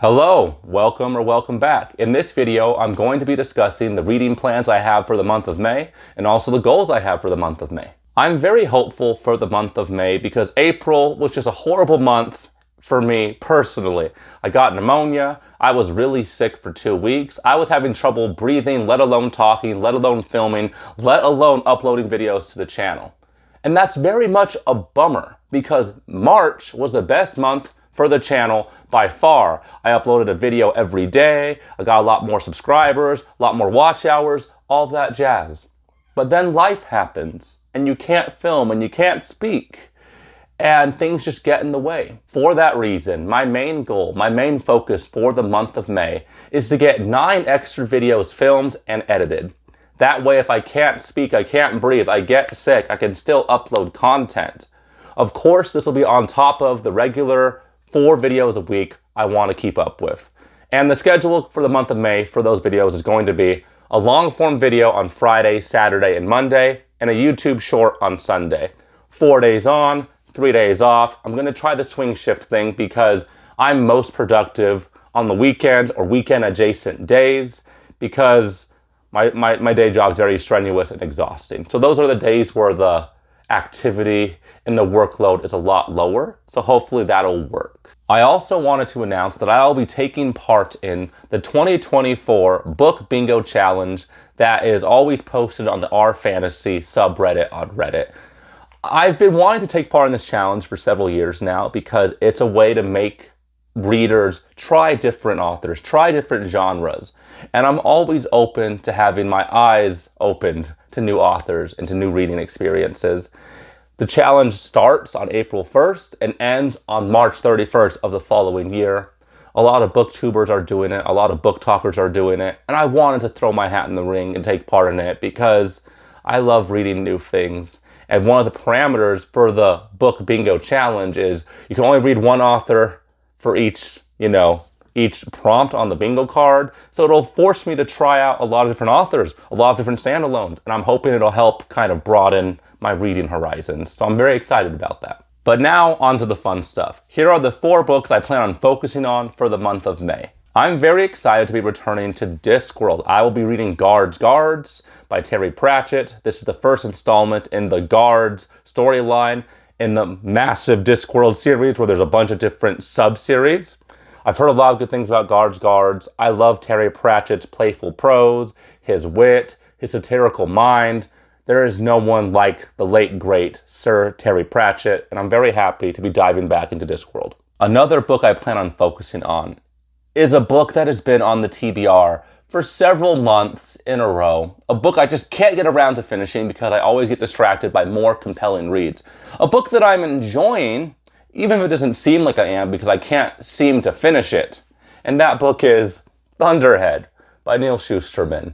Hello, welcome back. In this video, I'm going to be discussing the reading plans I have for the month of May and also the goals I have for the month of May. I'm very hopeful for the month of May because April was just a horrible month for me personally. I got pneumonia, I was really sick for 2 weeks, I was having trouble breathing, let alone talking, let alone filming, let alone uploading videos to the channel. And that's very much a bummer because March was the best month for the channel by far. I uploaded a video every day, I got a lot more subscribers, a lot more watch hours, all that jazz. But then life happens, and you can't film and you can't speak, and things just get in the way. For that reason, my main goal, my main focus for the month of May is to get 9 extra videos filmed and edited. That way, if I can't speak, I can't breathe, I get sick, I can still upload content. Of course, this will be on top of the regular 4 videos a week I want to keep up with. And the schedule for the month of May for those videos is going to be a long form video on Friday, Saturday, and Monday, and a YouTube short on Sunday. 4 days on, 3 days off. I'm going to try the swing shift thing because I'm most productive on the weekend or weekend adjacent days because my day job is very strenuous and exhausting. So those are the days where the activity and the workload is a lot lower, so hopefully that'll work. I also wanted to announce that I'll be taking part in the 2024 Book Bingo Challenge that is always posted on the R Fantasy subreddit on Reddit. I've been wanting to take part in this challenge for several years now because it's a way to make readers try different authors, try different genres. And I'm always open to having my eyes opened to new authors and to new reading experiences. The challenge starts on April 1st and ends on March 31st of the following year. A lot of booktubers are doing it, a lot of book talkers are doing it, and I wanted to throw my hat in the ring and take part in it because I love reading new things. And one of the parameters for the Book Bingo Challenge is you can only read one author for each prompt on the bingo card. So it'll force me to try out a lot of different authors, a lot of different standalones, and I'm hoping it'll help kind of broaden my reading horizons. So I'm very excited about that. But now on to the fun stuff. Here are the 4 books I plan on focusing on for the month of May. I'm very excited to be returning to Discworld. I will be reading Guards by Terry Pratchett. This is the first installment in the Guards storyline in the massive Discworld series where there's a bunch of different sub-series. I've heard a lot of good things about Guards. I love Terry Pratchett's playful prose, his wit, his satirical mind. There is no one like the late, great Sir Terry Pratchett, and I'm very happy to be diving back into Discworld. Another book I plan on focusing on is a book that has been on the TBR for several months in a row. A book I just can't get around to finishing because I always get distracted by more compelling reads. A book that I'm enjoying, even if it doesn't seem like I am because I can't seem to finish it. And that book is Thunderhead by Neal Shusterman.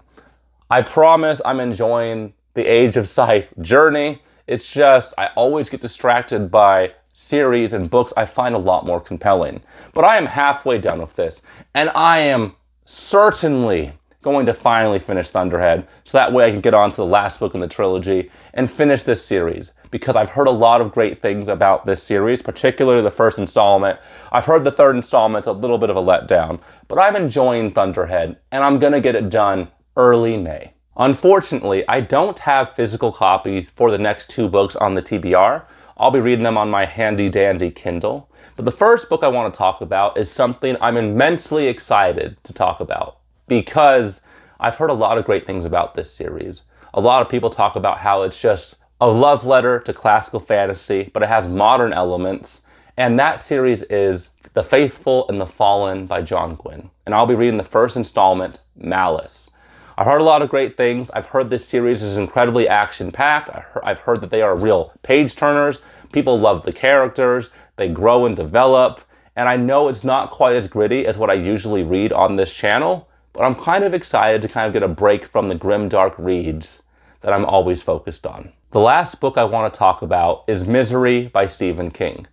I promise I'm enjoying the Age of Scythe journey. It's just, I always get distracted by series and books I find a lot more compelling. But I am halfway done with this, and I am certainly going to finally finish Thunderhead, so that way I can get on to the last book in the trilogy and finish this series, because I've heard a lot of great things about this series, particularly the first installment. I've heard the third installment's a little bit of a letdown, but I'm enjoying Thunderhead, and I'm gonna get it done early May. Unfortunately, I don't have physical copies for the next 2 books on the TBR. I'll be reading them on my handy dandy Kindle. But the first book I want to talk about is something I'm immensely excited to talk about because I've heard a lot of great things about this series. A lot of people talk about how it's just a love letter to classical fantasy, but it has modern elements. And that series is The Faithful and the Fallen by John Gwynne. And I'll be reading the first installment, Malice. I've heard a lot of great things. I've heard this series is incredibly action-packed. I've heard that they are real page-turners. People love the characters. They grow and develop. And I know it's not quite as gritty as what I usually read on this channel, but I'm kind of excited to kind of get a break from the grim, dark reads that I'm always focused on. The last book I want to talk about is Misery by Stephen King.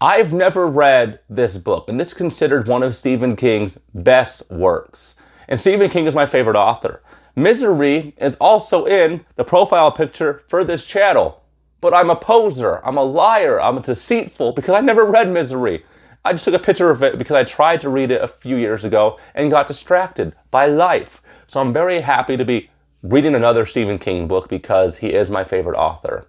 I've never read this book, and this is considered one of Stephen King's best works. And Stephen King is my favorite author. Misery is also in the profile picture for this channel. But I'm a poser, I'm a liar, I'm deceitful because I never read Misery. I just took a picture of it because I tried to read it a few years ago and got distracted by life. So I'm very happy to be reading another Stephen King book because he is my favorite author.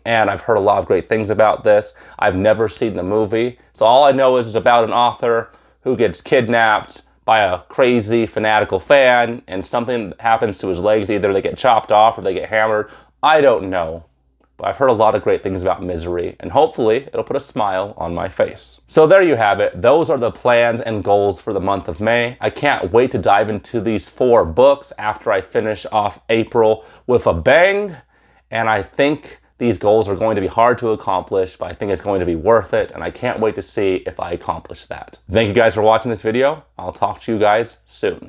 And I've heard a lot of great things about this. I've never seen the movie. So all I know is it's about an author who gets kidnapped by a crazy fanatical fan and something happens to his legs. Either they get chopped off or they get hammered. I don't know. But I've heard a lot of great things about Misery, and hopefully it'll put a smile on my face. So there you have it. Those are the plans and goals for the month of May. I can't wait to dive into these 4 books after I finish off April with a bang. And I think these goals are going to be hard to accomplish, but I think it's going to be worth it, and I can't wait to see if I accomplish that. Thank you guys for watching this video. I'll talk to you guys soon.